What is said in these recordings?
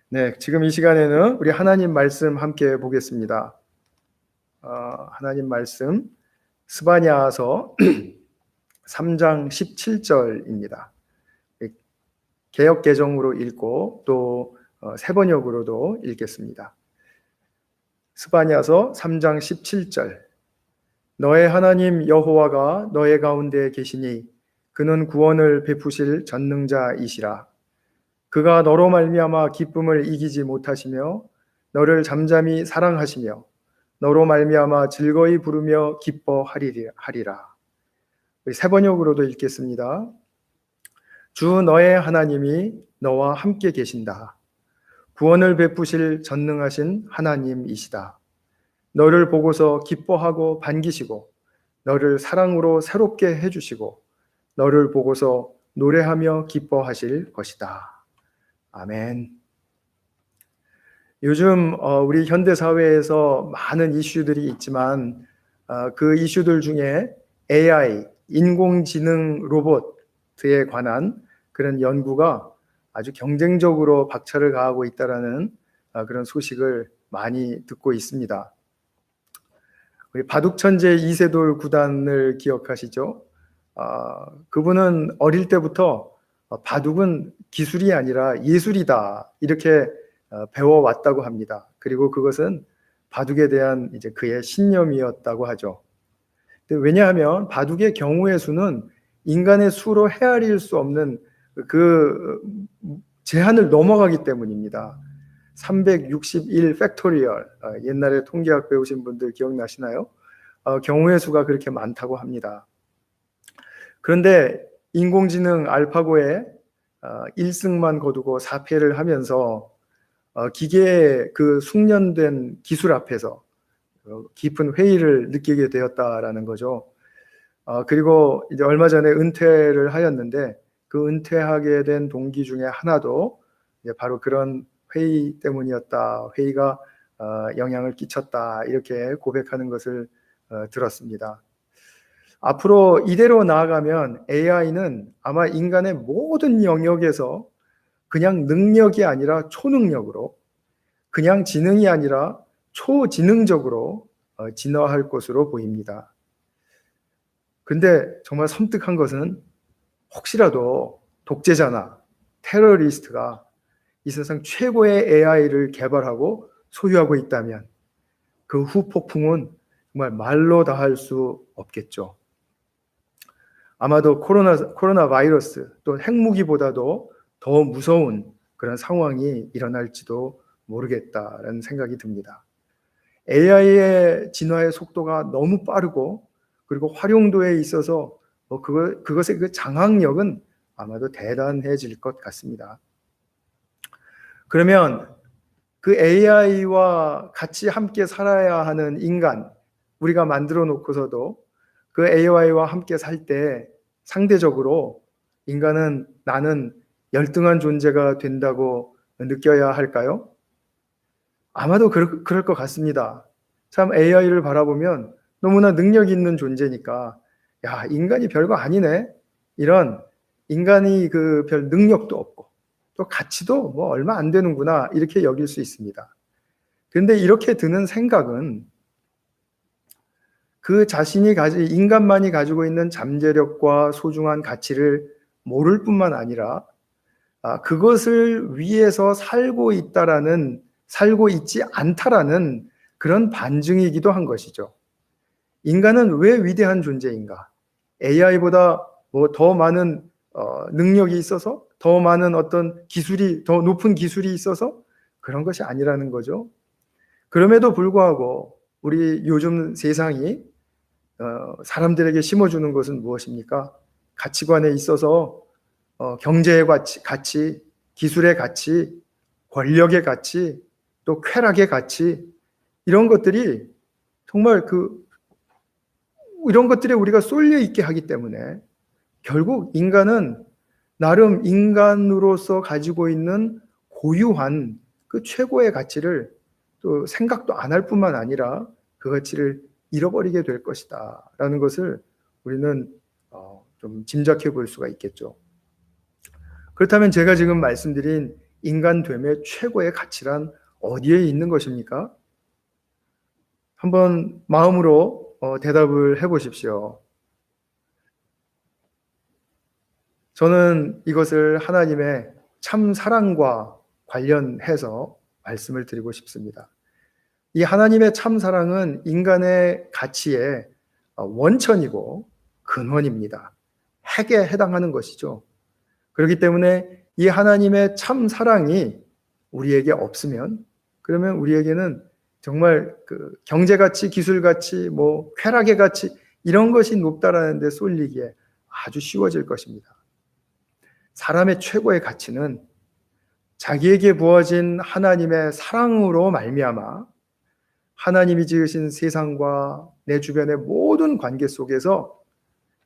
네, 지금 이 시간에는 우리 하나님 말씀 함께 보겠습니다. 하나님 말씀 스바냐서 3장 17절입니다. 개역 개정으로 읽고 또 세번역으로도 읽겠습니다. 스바냐서 3장 17절. 너의 하나님 여호와가 너의 가운데 계시니 그는 구원을 베푸실 전능자이시라. 그가 너로 말미암아 기쁨을 이기지 못하시며 너를 잠잠히 사랑하시며 너로 말미암아 즐거이 부르며 기뻐하리라. 우리 세번역으로도 읽겠습니다. 주 너의 하나님이 너와 함께 계신다. 구원을 베푸실 전능하신 하나님이시다. 너를 보고서 기뻐하고 반기시고 너를 사랑으로 새롭게 해주시고 너를 보고서 노래하며 기뻐하실 것이다. 아멘. 요즘 우리 현대사회에서 많은 이슈들이 있지만 그 이슈들 중에 AI, 인공지능 로봇에 관한 그런 연구가 아주 경쟁적으로 박차를 가하고 있다는 그런 소식을 많이 듣고 있습니다. 우리 바둑천재 이세돌 구단을 기억하시죠? 그분은 어릴 때부터 바둑은 기술이 아니라 예술이다 이렇게 배워왔다고 합니다. 그리고 그것은 바둑에 대한 이제 그의 신념이었다고 하죠. 왜냐하면 바둑의 경우의 수는 인간의 수로 헤아릴 수 없는 그 제한을 넘어가기 때문입니다. 361 팩토리얼, 옛날에 통계학 배우신 분들 기억나시나요? 경우의 수가 그렇게 많다고 합니다. 그런데 인공지능 알파고에 1승만 거두고 4패를 하면서 기계의 그 숙련된 기술 앞에서 깊은 회의를 느끼게 되었다라는 거죠. 그리고 이제 얼마 전에 은퇴를 하였는데 그 은퇴하게 된 동기 중에 하나도 이제 바로 그런 회의 때문이었다. 회의가 영향을 끼쳤다. 이렇게 고백하는 것을 들었습니다. 앞으로 이대로 나아가면 AI는 아마 인간의 모든 영역에서 그냥 능력이 아니라 초능력으로, 그냥 지능이 아니라 초지능적으로 진화할 것으로 보입니다. 근데 정말 섬뜩한 것은 혹시라도 독재자나 테러리스트가 이 세상 최고의 AI를 개발하고 소유하고 있다면 그 후폭풍은 정말 말로 다 할 수 없겠죠. 아마도 코로나 바이러스 또 핵무기보다도 더 무서운 그런 상황이 일어날지도 모르겠다라는 생각이 듭니다. AI의 진화의 속도가 너무 빠르고 그리고 활용도에 있어서 그것의 그 장악력은 아마도 대단해질 것 같습니다. 그러면 그 AI와 같이 함께 살아야 하는 인간, 우리가 만들어 놓고서도 그 AI와 함께 살 때 상대적으로 인간은 나는 열등한 존재가 된다고 느껴야 할까요? 아마도 그럴 것 같습니다. 참 AI를 바라보면 너무나 능력 있는 존재니까 야, 인간이 별거 아니네. 이런 인간이 그 별 능력도 없고 또 가치도 뭐 얼마 안 되는구나 이렇게 여길 수 있습니다. 그런데 이렇게 드는 생각은 그 인간만이 가지고 있는 잠재력과 소중한 가치를 모를 뿐만 아니라 그것을 위해서 살고 있지 않다라는 그런 반증이기도 한 것이죠. 인간은 왜 위대한 존재인가? AI보다 뭐 더 많은 능력이 있어서, 더 많은 더 높은 기술이 있어서 그런 것이 아니라는 거죠. 그럼에도 불구하고 우리 요즘 세상이 사람들에게 심어주는 것은 무엇입니까? 가치관에 있어서 경제의 가치, 기술의 가치, 권력의 가치, 또 쾌락의 가치 이런 것들이 정말 이런 것들에 우리가 쏠려 있게 하기 때문에 결국 인간은 나름 인간으로서 가지고 있는 고유한 그 최고의 가치를 또 생각도 안 할 뿐만 아니라 그 가치를 잃어버리게 될 것이다 라는 것을 우리는 좀 짐작해 볼 수가 있겠죠. 그렇다면 제가 지금 말씀드린 인간됨의 최고의 가치란 어디에 있는 것입니까? 한번 마음으로 대답을 해보십시오. 저는 이것을 하나님의 참 사랑과 관련해서 말씀을 드리고 싶습니다. 이 하나님의 참 사랑은 인간의 가치의 원천이고 근원입니다. 핵에 해당하는 것이죠. 그렇기 때문에 이 하나님의 참 사랑이 우리에게 없으면, 그러면 우리에게는 정말 그 경제 가치, 기술 가치, 뭐 쾌락의 가치, 이런 것이 높다라는 데 쏠리기에 아주 쉬워질 것입니다. 사람의 최고의 가치는 자기에게 부어진 하나님의 사랑으로 말미암아 하나님이 지으신 세상과 내 주변의 모든 관계 속에서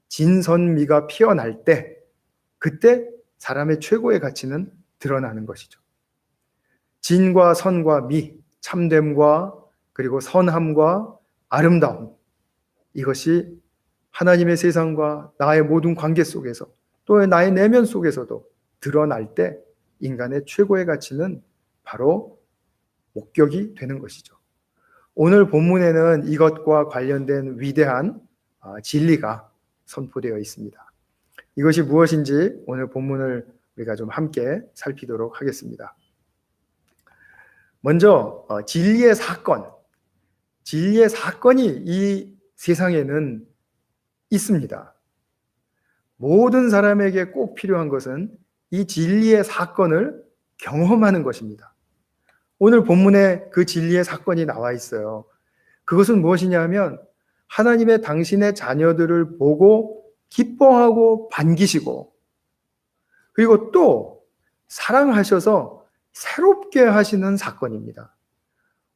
진선미가 피어날 때, 그때 사람의 최고의 가치는 드러나는 것이죠. 진과 선과 미, 참됨과 그리고 선함과 아름다움, 이것이 하나님의 세상과 나의 모든 관계 속에서 또 나의 내면 속에서도 드러날 때 인간의 최고의 가치는 바로 목격이 되는 것이죠. 오늘 본문에는 이것과 관련된 위대한 진리가 선포되어 있습니다. 이것이 무엇인지 오늘 본문을 우리가 좀 함께 살피도록 하겠습니다. 먼저 진리의 사건이 이 세상에는 있습니다. 모든 사람에게 꼭 필요한 것은 이 진리의 사건을 경험하는 것입니다. 오늘 본문에 그 진리의 사건이 나와 있어요. 그것은 무엇이냐 하면 하나님의 당신의 자녀들을 보고 기뻐하고 반기시고, 그리고 또 사랑하셔서 새롭게 하시는 사건입니다.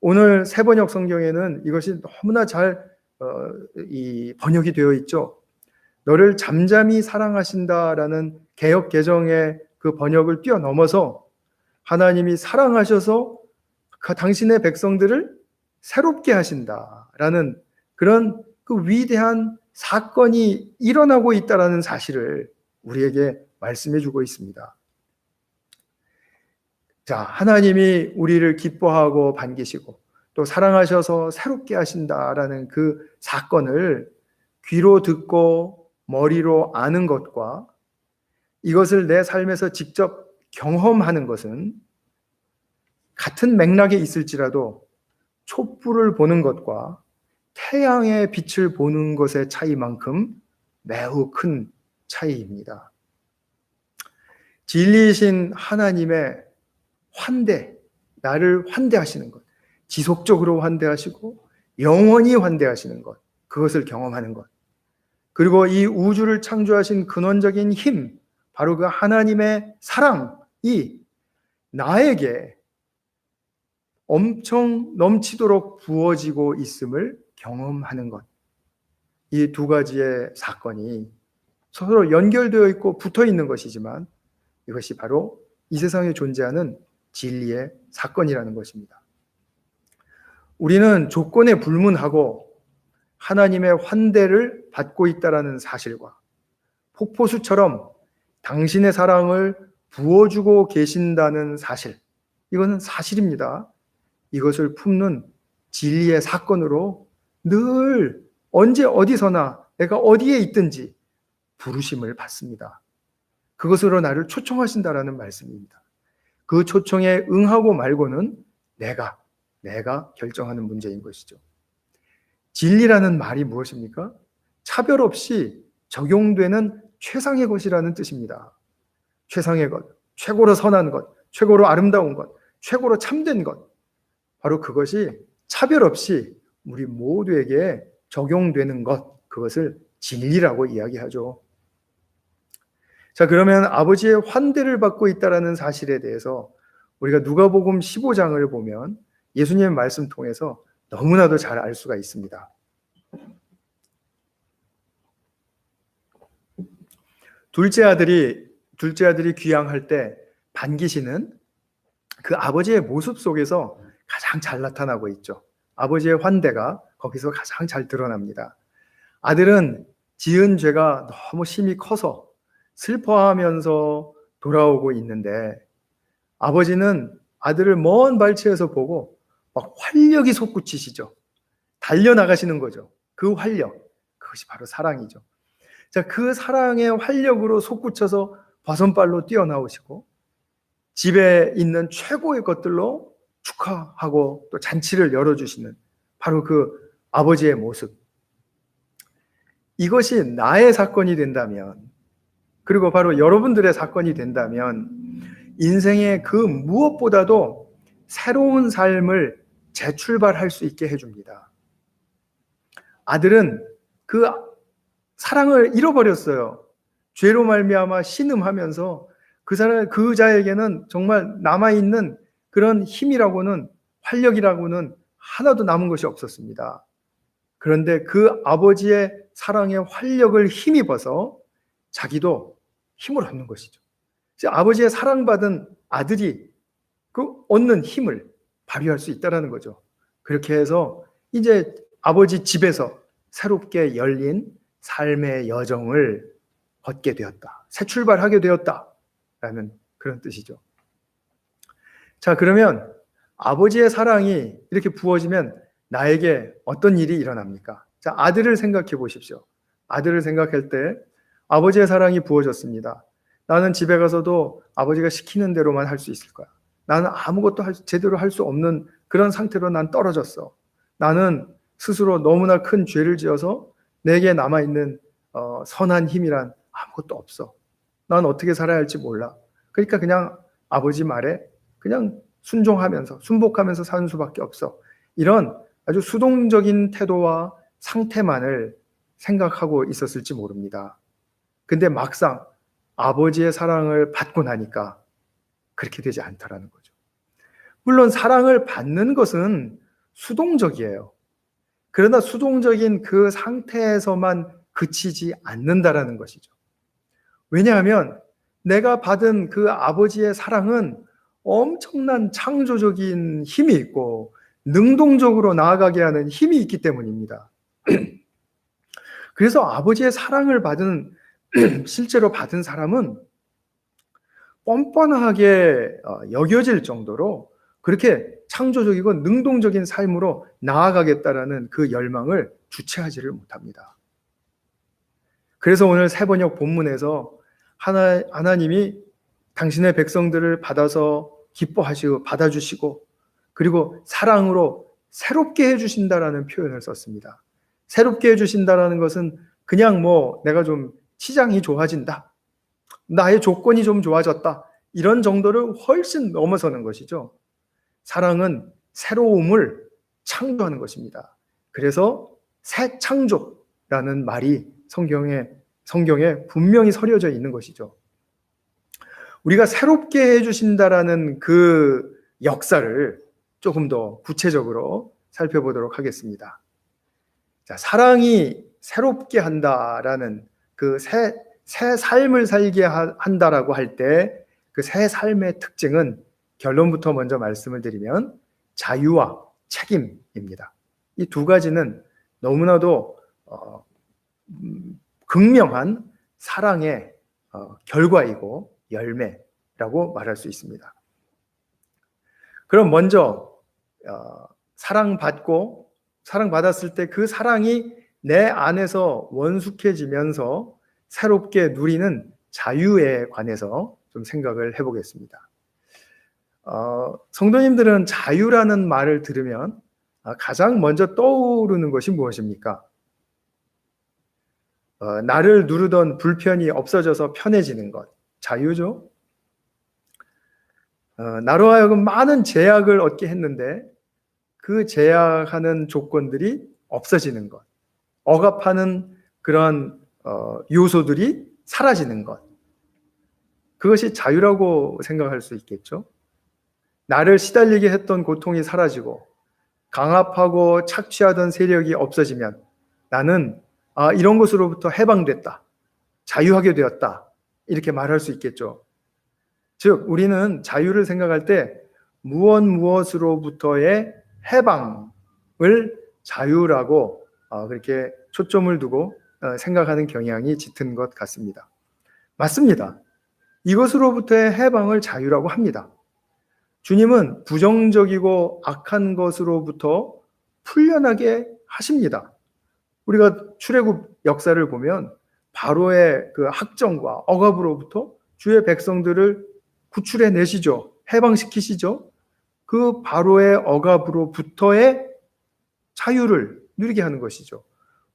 오늘 새번역 성경에는 이것이 너무나 잘 번역이 되어 있죠. 너를 잠잠히 사랑하신다라는 개역 개정의 그 번역을 뛰어넘어서 하나님이 사랑하셔서 당신의 백성들을 새롭게 하신다라는 그런 그 위대한 사건이 일어나고 있다라는 사실을 우리에게 말씀해 주고 있습니다. 자, 하나님이 우리를 기뻐하고 반기시고 또 사랑하셔서 새롭게 하신다라는 그 사건을 귀로 듣고 머리로 아는 것과 이것을 내 삶에서 직접 경험하는 것은 같은 맥락에 있을지라도 촛불을 보는 것과 태양의 빛을 보는 것의 차이만큼 매우 큰 차이입니다. 진리이신 하나님의 환대, 나를 환대하시는 것, 지속적으로 환대하시고 영원히 환대하시는 것, 그것을 경험하는 것, 그리고 이 우주를 창조하신 근원적인 힘, 바로 그 하나님의 사랑이 나에게 엄청 넘치도록 부어지고 있음을 경험하는 것. 이 두 가지의 사건이 서로 연결되어 있고 붙어 있는 것이지만 이것이 바로 이 세상에 존재하는 진리의 사건이라는 것입니다. 우리는 조건에 불문하고 하나님의 환대를 받고 있다는 사실과 폭포수처럼 당신의 사랑을 부어주고 계신다는 사실, 이거는 사실입니다. 이것을 품는 진리의 사건으로 늘 언제 어디서나 내가 어디에 있든지 부르심을 받습니다. 그것으로 나를 초청하신다라는 말씀입니다. 그 초청에 응하고 말고는 내가 결정하는 문제인 것이죠. 진리라는 말이 무엇입니까? 차별 없이 적용되는 최상의 것이라는 뜻입니다. 최상의 것, 최고로 선한 것, 최고로 아름다운 것, 최고로 참된 것, 바로 그것이 차별 없이 우리 모두에게 적용되는 것, 그것을 진리라고 이야기하죠. 자, 그러면 아버지의 환대를 받고 있다는 사실에 대해서 우리가 누가복음 15장을 보면 예수님의 말씀 통해서 너무나도 잘 알 수가 있습니다. 둘째 아들이 귀향할 때 반기시는 그 아버지의 모습 속에서 가장 잘 나타나고 있죠. 아버지의 환대가 거기서 가장 잘 드러납니다. 아들은 지은 죄가 너무 심히 커서 슬퍼하면서 돌아오고 있는데 아버지는 아들을 먼 발치에서 보고 막 활력이 솟구치시죠. 달려나가시는 거죠. 그 활력, 그것이 바로 사랑이죠. 자, 그 사랑의 활력으로 솟구쳐서 버선발로 뛰어나오시고 집에 있는 최고의 것들로 축하하고 또 잔치를 열어주시는 바로 그 아버지의 모습. 이것이 나의 사건이 된다면, 그리고 바로 여러분들의 사건이 된다면 인생의 그 무엇보다도 새로운 삶을 재출발할 수 있게 해줍니다. 아들은 그 사랑을 잃어버렸어요. 죄로 말미암아 신음하면서 그 자에게는 정말 남아있는 그런 힘이라고는, 활력이라고는 하나도 남은 것이 없었습니다. 그런데 그 아버지의 사랑의 활력을 힘입어서 자기도 힘을 얻는 것이죠. 아버지의 사랑받은 아들이 그 얻는 힘을 발휘할 수 있다는 거죠. 그렇게 해서 이제 아버지 집에서 새롭게 열린 삶의 여정을 걷게 되었다. 새 출발하게 되었다라는 그런 뜻이죠. 자, 그러면 아버지의 사랑이 이렇게 부어지면 나에게 어떤 일이 일어납니까? 자, 아들을 생각해 보십시오. 아들을 생각할 때 아버지의 사랑이 부어졌습니다. 나는 집에 가서도 아버지가 시키는 대로만 할 수 있을 거야. 나는 아무것도 제대로 할 수 없는 그런 상태로 난 떨어졌어. 나는 스스로 너무나 큰 죄를 지어서 내게 남아있는 선한 힘이란 아무것도 없어. 난 어떻게 살아야 할지 몰라. 그러니까 그냥 아버지 말에 그냥 순복하면서 사는 수밖에 없어. 이런 아주 수동적인 태도와 상태만을 생각하고 있었을지 모릅니다. 근데 막상 아버지의 사랑을 받고 나니까 그렇게 되지 않다라는 거죠. 물론 사랑을 받는 것은 수동적이에요. 그러나 수동적인 그 상태에서만 그치지 않는다라는 것이죠. 왜냐하면 내가 받은 그 아버지의 사랑은 엄청난 창조적인 힘이 있고 능동적으로 나아가게 하는 힘이 있기 때문입니다. 그래서 아버지의 사랑을 실제로 받은 사람은 뻔뻔하게 여겨질 정도로 그렇게 창조적이고 능동적인 삶으로 나아가겠다라는 그 열망을 주체하지를 못합니다. 그래서 오늘 새번역 본문에서 하나님이 당신의 백성들을 받아서 기뻐하시고 받아주시고 그리고 사랑으로 새롭게 해주신다라는 표현을 썼습니다. 새롭게 해주신다라는 것은 그냥 내가 좀 치장이 좋아진다, 나의 조건이 좀 좋아졌다, 이런 정도를 훨씬 넘어서는 것이죠. 사랑은 새로움을 창조하는 것입니다. 그래서 새 창조라는 말이 성경에 분명히 서려져 있는 것이죠. 우리가 새롭게 해주신다라는 그 역사를 조금 더 구체적으로 살펴보도록 하겠습니다. 자, 사랑이 새롭게 한다라는 그 새 삶을 살게 한다라고 할 때 그 새 삶의 특징은 결론부터 먼저 말씀을 드리면 자유와 책임입니다. 이 두 가지는 너무나도 극명한 사랑의 결과이고 열매라고 말할 수 있습니다. 그럼 먼저 사랑받았을 때 그 사랑이 내 안에서 원숙해지면서 새롭게 누리는 자유에 관해서 좀 생각을 해보겠습니다. 성도님들은 자유라는 말을 들으면 가장 먼저 떠오르는 것이 무엇입니까? 나를 누르던 불편이 없어져서 편해지는 것, 자유죠. 나로 하여금 많은 제약을 얻게 했는데 그 제약하는 조건들이 없어지는 것, 억압하는 그런 요소들이 사라지는 것, 그것이 자유라고 생각할 수 있겠죠. 나를 시달리게 했던 고통이 사라지고 강압하고 착취하던 세력이 없어지면 나는 이런 것으로부터 해방됐다, 자유하게 되었다, 이렇게 말할 수 있겠죠. 즉 우리는 자유를 생각할 때 무엇으로부터의 해방을 자유라고 그렇게 초점을 두고 생각하는 경향이 짙은 것 같습니다. 맞습니다. 이것으로부터의 해방을 자유라고 합니다. 주님은 부정적이고 악한 것으로부터 풀려나게 하십니다. 우리가 출애굽 역사를 보면 바로의 그 학정과 억압으로부터 주의 백성들을 구출해 내시죠. 해방시키시죠. 그 바로의 억압으로부터의 자유를 누리게 하는 것이죠.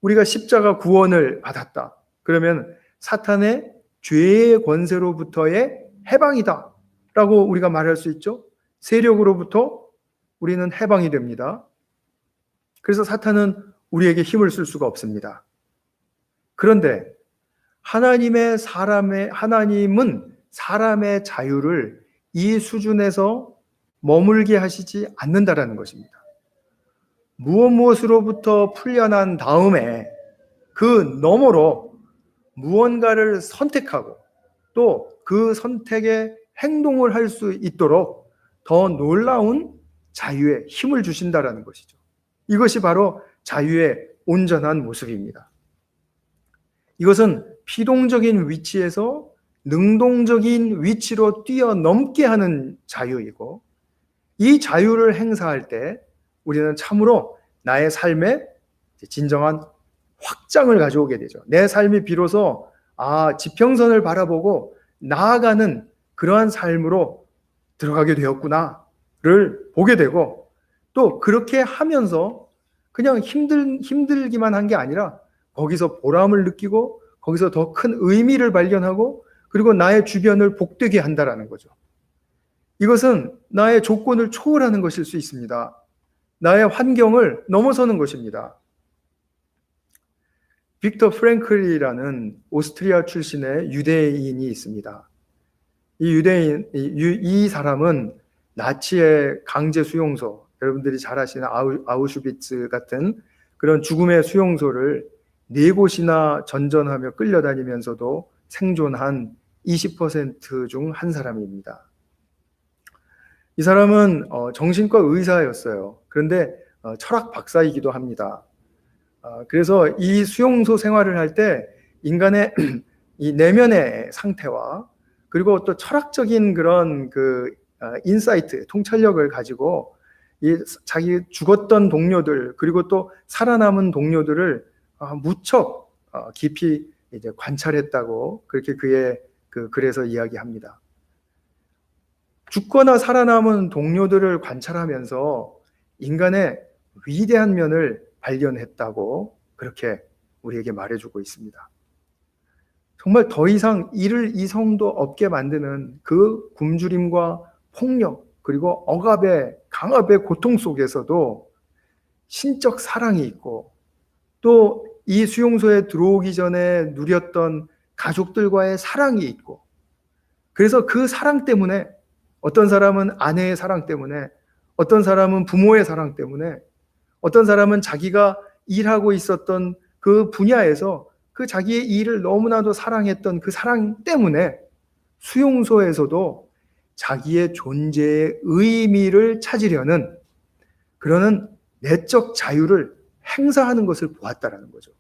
우리가 십자가 구원을 받았다. 그러면 사탄의 죄의 권세로부터의 해방이다 라고 우리가 말할 수 있죠. 세력으로부터 우리는 해방이 됩니다. 그래서 사탄은 우리에게 힘을 쓸 수가 없습니다. 그런데 하나님은 사람의 자유를 이 수준에서 머물게 하시지 않는다라는 것입니다. 무엇으로부터 풀려난 다음에 그 너머로 무언가를 선택하고 또 그 선택에 행동을 할 수 있도록 더 놀라운 자유에 힘을 주신다라는 것이죠. 이것이 바로 자유의 온전한 모습입니다. 이것은 피동적인 위치에서 능동적인 위치로 뛰어넘게 하는 자유이고, 이 자유를 행사할 때 우리는 참으로 나의 삶에 진정한 확장을 가져오게 되죠. 내 삶이 비로소 지평선을 바라보고 나아가는 그러한 삶으로 들어가게 되었구나를 보게 되고, 또 그렇게 하면서 그냥 힘들기만 한 게 아니라 거기서 보람을 느끼고 거기서 더 큰 의미를 발견하고 그리고 나의 주변을 복되게 한다라는 거죠. 이것은 나의 조건을 초월하는 것일 수 있습니다. 나의 환경을 넘어서는 것입니다. 빅터 프랭클이라는 오스트리아 출신의 유대인이 있습니다. 이 사람은 나치의 강제 수용소, 여러분들이 잘 아시는 아우슈비츠 같은 그런 죽음의 수용소를 4곳이나 전전하며 끌려다니면서도 생존한 20% 중 한 사람입니다. 이 사람은 정신과 의사였어요. 그런데 철학 박사이기도 합니다. 그래서 이 수용소 생활을 할 때 인간의 이 내면의 상태와 그리고 또 철학적인 그런 인사이트, 통찰력을 가지고 자기 죽었던 동료들 그리고 또 살아남은 동료들을 무척 깊이 이제 관찰했다고 그렇게 그의 글에서 이야기합니다. 죽거나 살아남은 동료들을 관찰하면서 인간의 위대한 면을 발견했다고 그렇게 우리에게 말해주고 있습니다. 정말 더 이상 이를 이성도 없게 만드는 그 굶주림과 폭력 그리고 강압의 고통 속에서도 신적 사랑이 있고 또 이 수용소에 들어오기 전에 누렸던 가족들과의 사랑이 있고, 그래서 그 사랑 때문에 어떤 사람은 아내의 사랑 때문에, 어떤 사람은 부모의 사랑 때문에, 어떤 사람은 자기가 일하고 있었던 그 분야에서 그 자기의 일을 너무나도 사랑했던 그 사랑 때문에 수용소에서도 자기의 존재의 의미를 찾으려는 그러는 내적 자유를 행사하는 것을 보았다라는 거죠.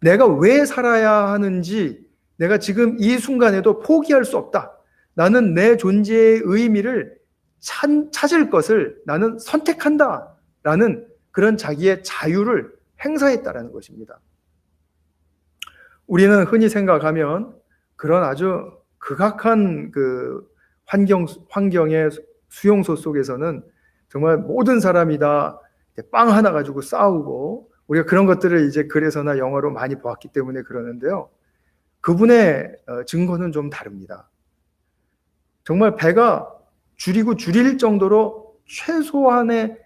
내가 왜 살아야 하는지 내가 지금 이 순간에도 포기할 수 없다. 나는 내 존재의 의미를 찾을 것을 나는 선택한다. 라는 그런 자기의 자유를 행사했다라는 것입니다. 우리는 흔히 생각하면 그런 아주 극악한 환경의 수용소 속에서는 정말 모든 사람이 다 빵 하나 가지고 싸우고 우리가 그런 것들을 이제 글에서나 영화로 많이 보았기 때문에 그러는데요. 그분의 증거는 좀 다릅니다. 정말 배가 줄일 정도로 최소한에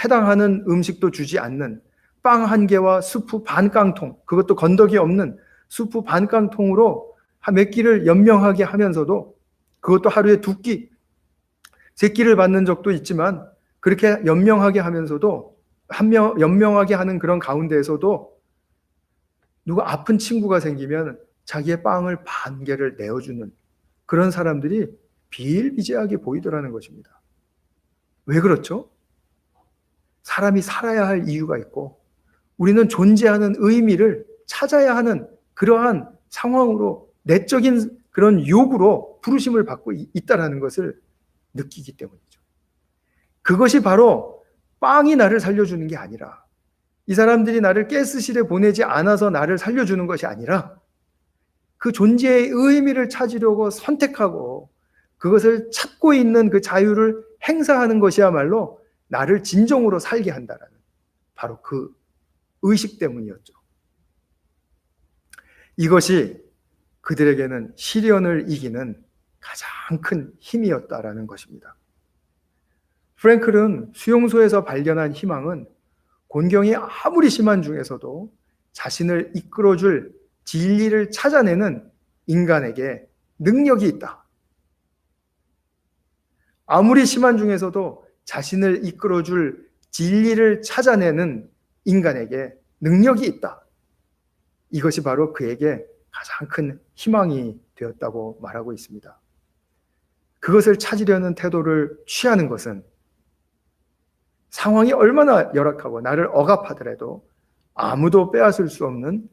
해당하는 음식도 주지 않는 빵 한 개와 스프 반 깡통, 그것도 건더기 없는 스프 반 깡통으로 몇 끼를 연명하게 하면서도 그것도 하루에 2끼, 3끼를 받는 적도 있지만 그렇게 연명하게 하면서도 연명하게 하는 그런 가운데에서도 누가 아픈 친구가 생기면 자기의 빵을 반 개를 내어주는 그런 사람들이 비일비재하게 보이더라는 것입니다. 왜 그렇죠? 사람이 살아야 할 이유가 있고 우리는 존재하는 의미를 찾아야 하는 그러한 상황으로 내적인 그런 욕으로 부르심을 받고 있다는 것을 느끼기 때문이죠. 그것이 바로 빵이 나를 살려주는 게 아니라, 이 사람들이 나를 가스실에 보내지 않아서 나를 살려주는 것이 아니라, 그 존재의 의미를 찾으려고 선택하고 그것을 찾고 있는 그 자유를 행사하는 것이야말로 나를 진정으로 살게 한다라는, 바로 그 의식 때문이었죠. 이것이 그들에게는 시련을 이기는 가장 큰 힘이었다라는 것입니다. 프랭클은 수용소에서 발견한 희망은 곤경이 아무리 심한 중에서도 자신을 이끌어줄 진리를 찾아내는 인간에게 능력이 있다. 아무리 심한 중에서도 자신을 이끌어줄 진리를 찾아내는 인간에게 능력이 있다. 이것이 바로 그에게 가장 큰 희망이 되었다고 말하고 있습니다. 그것을 찾으려는 태도를 취하는 것은 상황이 얼마나 열악하고 나를 억압하더라도 아무도 빼앗을 수 없는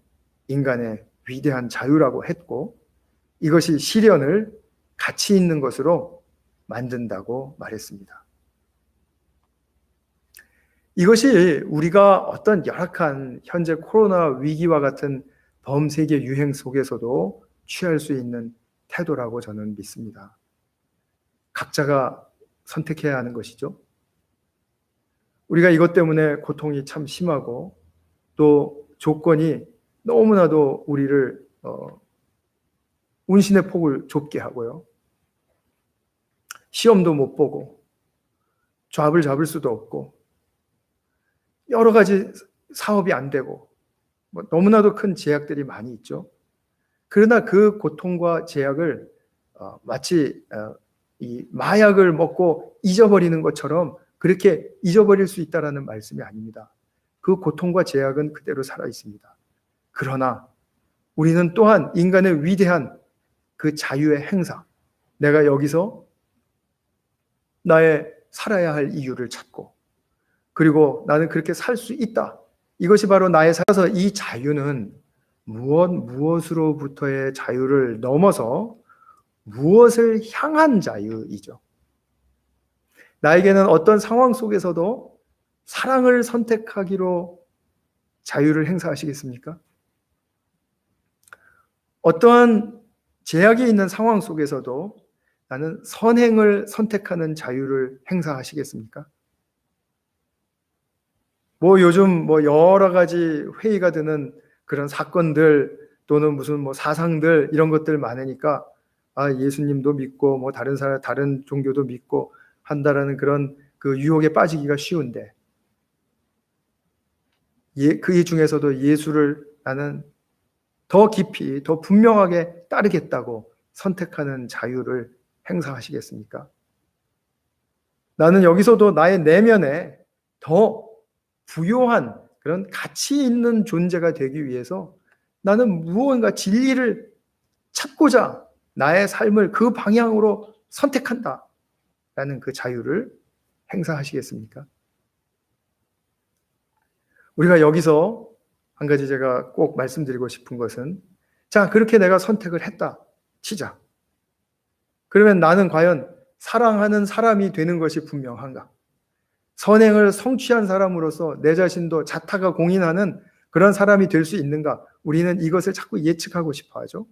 인간의 위대한 자유라고 했고, 이것이 시련을 가치 있는 것으로 만든다고 말했습니다. 이것이 우리가 어떤 열악한 현재 코로나 위기와 같은 범세계 유행 속에서도 취할 수 있는 태도라고 저는 믿습니다. 각자가 선택해야 하는 것이죠. 우리가 이것 때문에 고통이 참 심하고 또 조건이 너무나도 우리를 운신의 폭을 좁게 하고요. 시험도 못 보고 잡을 잡을 수도 없고 여러 가지 사업이 안 되고 너무나도 큰 제약들이 많이 있죠. 그러나 그 고통과 제약을 마치 이 마약을 먹고 잊어버리는 것처럼 그렇게 잊어버릴 수 있다라는 말씀이 아닙니다. 그 고통과 제약은 그대로 살아 있습니다. 그러나 우리는 또한 인간의 위대한 그 자유의 행사, 내가 여기서 나의 살아야 할 이유를 찾고 그리고 나는 그렇게 살 수 있다. 이것이 바로 나의 살아서 이 자유는 무엇으로부터의 자유를 넘어서 무엇을 향한 자유이죠. 나에게는 어떤 상황 속에서도 사랑을 선택하기로 자유를 행사하시겠습니까? 어떠한 제약이 있는 상황 속에서도 나는 선행을 선택하는 자유를 행사하시겠습니까? 요즘 여러 가지 회의가 드는 그런 사건들 또는 무슨 사상들 이런 것들 많으니까 예수님도 믿고 다른 종교도 믿고 한다라는 그런 그 유혹에 빠지기가 쉬운데 그 중에서도 예수를 나는 더 깊이 더 분명하게 따르겠다고 선택하는 자유를 행사하시겠습니까? 나는 여기서도 나의 내면에 더 부요한 그런 가치 있는 존재가 되기 위해서 나는 무언가 진리를 찾고자 나의 삶을 그 방향으로 선택한다 라는 그 자유를 행사하시겠습니까? 우리가 여기서 한 가지 제가 꼭 말씀드리고 싶은 것은, 자, 그렇게 내가 선택을 했다 치자. 그러면 나는 과연 사랑하는 사람이 되는 것이 분명한가? 선행을 성취한 사람으로서 내 자신도 자타가 공인하는 그런 사람이 될 수 있는가? 우리는 이것을 자꾸 예측하고 싶어 하죠.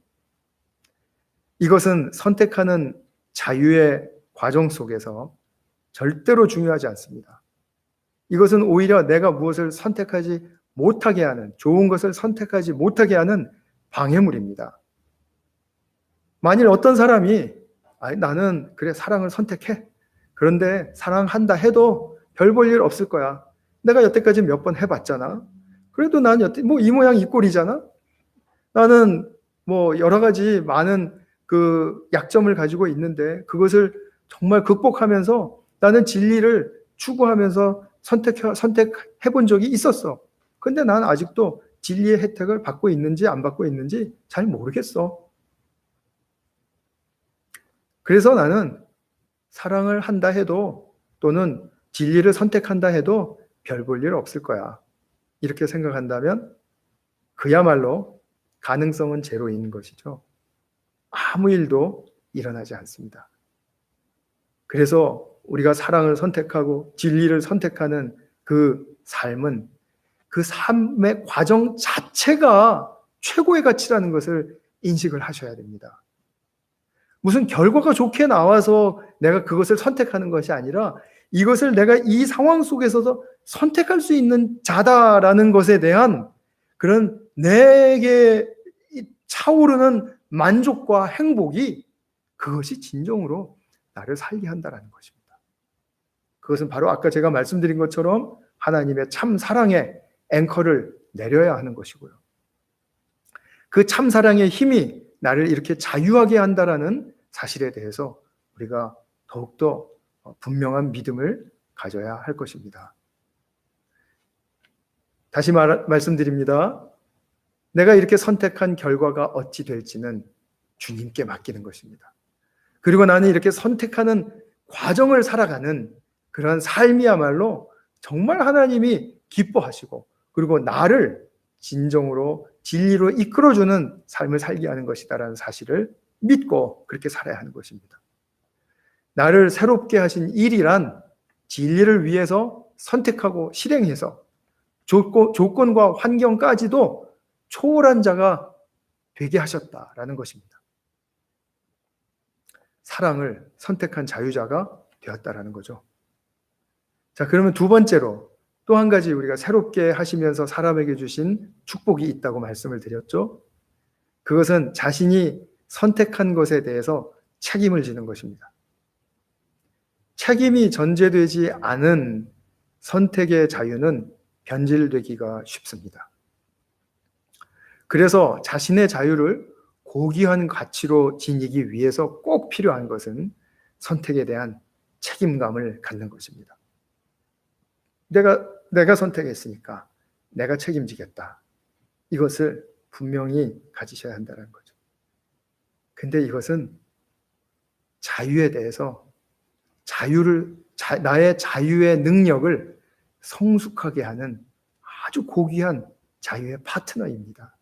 이것은 선택하는 자유의 과정 속에서 절대로 중요하지 않습니다. 이것은 오히려 내가 무엇을 선택하지 못하게 하는, 좋은 것을 선택하지 못하게 하는 방해물입니다. 만일 어떤 사람이 나는 그래 사랑을 선택해. 그런데 사랑한다 해도 별 볼 일 없을 거야. 내가 여태까지 몇 번 해봤잖아. 그래도 난 이 모양 이 꼴이잖아. 나는 여러 가지 많은 그 약점을 가지고 있는데 그것을 정말 극복하면서 나는 진리를 추구하면서 선택해 본 적이 있었어. 근데 난 아직도 진리의 혜택을 받고 있는지 안 받고 있는지 잘 모르겠어. 그래서 나는 사랑을 한다 해도 또는 진리를 선택한다 해도 별 볼 일 없을 거야. 이렇게 생각한다면 그야말로 가능성은 제로인 것이죠. 아무 일도 일어나지 않습니다. 그래서 우리가 사랑을 선택하고 진리를 선택하는 그 삶은 그 삶의 과정 자체가 최고의 가치라는 것을 인식을 하셔야 됩니다. 무슨 결과가 좋게 나와서 내가 그것을 선택하는 것이 아니라 이것을 내가 이 상황 속에서도 선택할 수 있는 자다라는 것에 대한 그런 내게 차오르는 만족과 행복이 그것이 진정으로 나를 살게 한다는 것입니다. 그것은 바로 아까 제가 말씀드린 것처럼 하나님의 참 사랑의 앵커를 내려야 하는 것이고요. 그 참 사랑의 힘이 나를 이렇게 자유하게 한다라는 사실에 대해서 우리가 더욱더 분명한 믿음을 가져야 할 것입니다. 다시 말씀드립니다. 내가 이렇게 선택한 결과가 어찌 될지는 주님께 맡기는 것입니다. 그리고 나는 이렇게 선택하는 과정을 살아가는 그런 삶이야말로 정말 하나님이 기뻐하시고 그리고 나를 진정으로 진리로 이끌어주는 삶을 살게 하는 것이다라는 사실을 믿고 그렇게 살아야 하는 것입니다. 나를 새롭게 하신 일이란 진리를 위해서 선택하고 실행해서 조건과 환경까지도 초월한 자가 되게 하셨다라는 것입니다. 사랑을 선택한 자유자가 되었다라는 거죠. 자, 그러면 두 번째로 또 한 가지 우리가 새롭게 하시면서 사람에게 주신 축복이 있다고 말씀을 드렸죠. 그것은 자신이 선택한 것에 대해서 책임을 지는 것입니다. 책임이 전제되지 않은 선택의 자유는 변질되기가 쉽습니다. 그래서 자신의 자유를 고귀한 가치로 지니기 위해서 꼭 필요한 것은 선택에 대한 책임감을 갖는 것입니다. 내가 선택했으니까 내가 책임지겠다. 이것을 분명히 가지셔야 한다는 거죠. 근데 이것은 자유에 대해서 나의 자유의 능력을 성숙하게 하는 아주 고귀한 자유의 파트너입니다.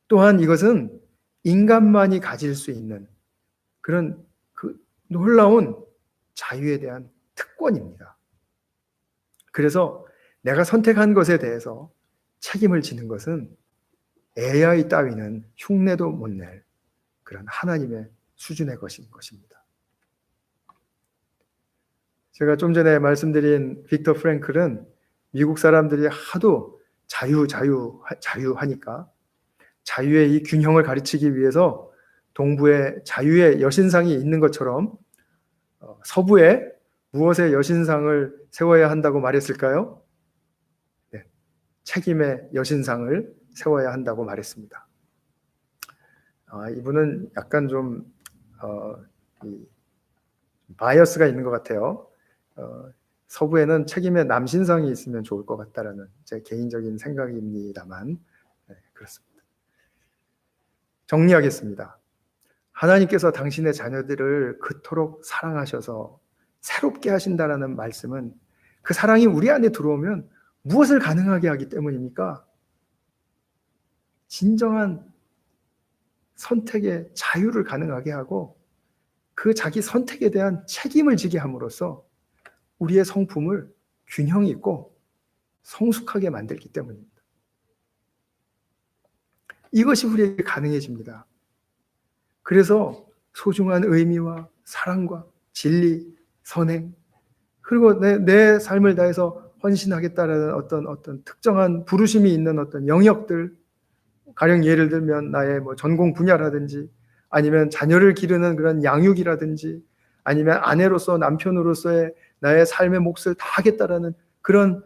또한 이것은 인간만이 가질 수 있는 그런 그 놀라운 자유에 대한 특권입니다. 그래서 내가 선택한 것에 대해서 책임을 지는 것은 AI 따위는 흉내도 못 낼 그런 하나님의 수준의 것인 것입니다. 제가 좀 전에 말씀드린 빅터 프랭클은 미국 사람들이 하도 자유하니까 자유의 이 균형을 가르치기 위해서 동부에 자유의 여신상이 있는 것처럼 서부에 무엇의 여신상을 세워야 한다고 말했을까요? 네, 책임의 여신상을 세워야 한다고 말했습니다. 이분은 약간 좀 바이어스가 있는 것 같아요. 서부에는 책임의 남신상이 있으면 좋을 것 같다라는 제 개인적인 생각입니다만 그렇습니다. 정리하겠습니다. 하나님께서 당신의 자녀들을 그토록 사랑하셔서 새롭게 하신다라는 말씀은 그 사랑이 우리 안에 들어오면 무엇을 가능하게 하기 때문입니까? 진정한 선택의 자유를 가능하게 하고 그 자기 선택에 대한 책임을 지게 함으로써 우리의 성품을 균형 있고 성숙하게 만들기 때문입니다. 이것이 우리에게 가능해집니다. 그래서 소중한 의미와 사랑과 진리, 선행, 그리고 내 삶을 다해서 헌신하겠다라는 어떤 특정한 부르심이 있는 어떤 영역들, 가령 예를 들면 나의 전공 분야라든지 아니면 자녀를 기르는 그런 양육이라든지 아니면 아내로서 남편으로서의 나의 삶의 몫을 다 하겠다라는 그런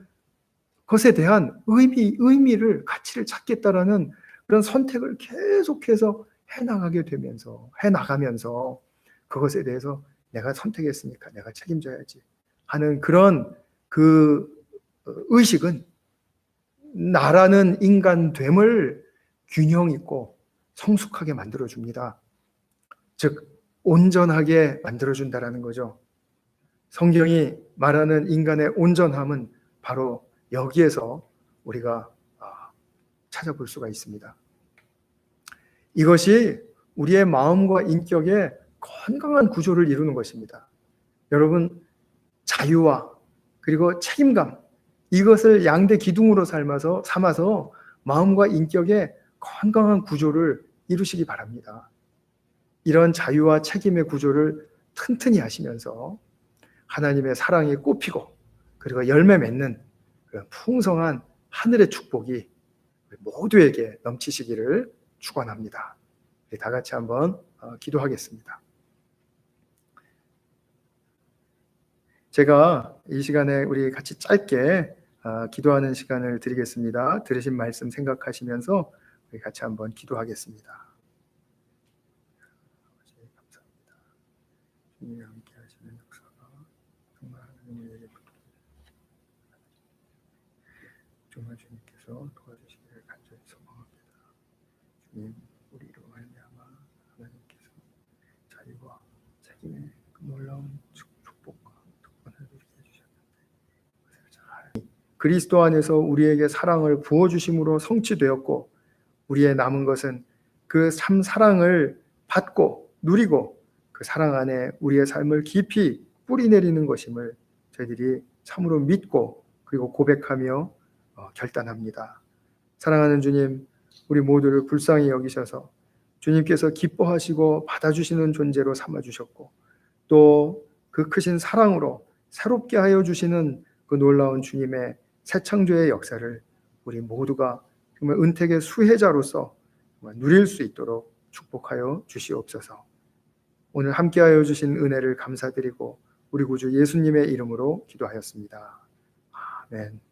것에 대한 의미를, 가치를 찾겠다라는 그런 선택을 계속해서 해나가면서 그것에 대해서 내가 선택했으니까 내가 책임져야지 하는 그런 그 의식은 나라는 인간됨을 균형 있고 성숙하게 만들어줍니다. 즉 온전하게 만들어준다라는 거죠. 성경이 말하는 인간의 온전함은 바로 여기에서 우리가 찾아볼 수가 있습니다. 이것이 우리의 마음과 인격의 건강한 구조를 이루는 것입니다. 여러분, 자유와 그리고 책임감, 이것을 양대 기둥으로 삼아서 마음과 인격의 건강한 구조를 이루시기 바랍니다. 이런 자유와 책임의 구조를 튼튼히 하시면서 하나님의 사랑이 꽃피고 그리고 열매 맺는 그런 풍성한 하늘의 축복이 모두에게 넘치시기를 축원합니다. 우리 다 같이 한번 기도하겠습니다. 제가 이 시간에 우리 같이 짧게 기도하는 시간을 드리겠습니다. 들으신 말씀 생각하시면서 우리 같이 한번 기도하겠습니다. 감사합니다. 주님이 함께 하시는 역사가 정말 하나님에게 정말 주님께서 도와주시기를 간절히 소망합니다. 주님, 우리로 말미암아 하나님께서 자유와 책임의 그 놀라운 축복과 특권을 누리게 해주셨는데 그리스도 안에서 우리에게 사랑을 부어주심으로 성취되었고 우리의 남은 것은 그 참 사랑을 받고 누리고 그 사랑 안에 우리의 삶을 깊이 뿌리내리는 것임을 저희들이 참으로 믿고 그리고 고백하며 결단합니다. 사랑하는 주님, 우리 모두를 불쌍히 여기셔서 주님께서 기뻐하시고 받아주시는 존재로 삼아주셨고 또 그 크신 사랑으로 새롭게 하여 주시는 그 놀라운 주님의 새 창조의 역사를 우리 모두가 정말 은택의 수혜자로서 누릴 수 있도록 축복하여 주시옵소서. 오늘 함께하여 주신 은혜를 감사드리고 우리 구주 예수님의 이름으로 기도하였습니다. 아멘.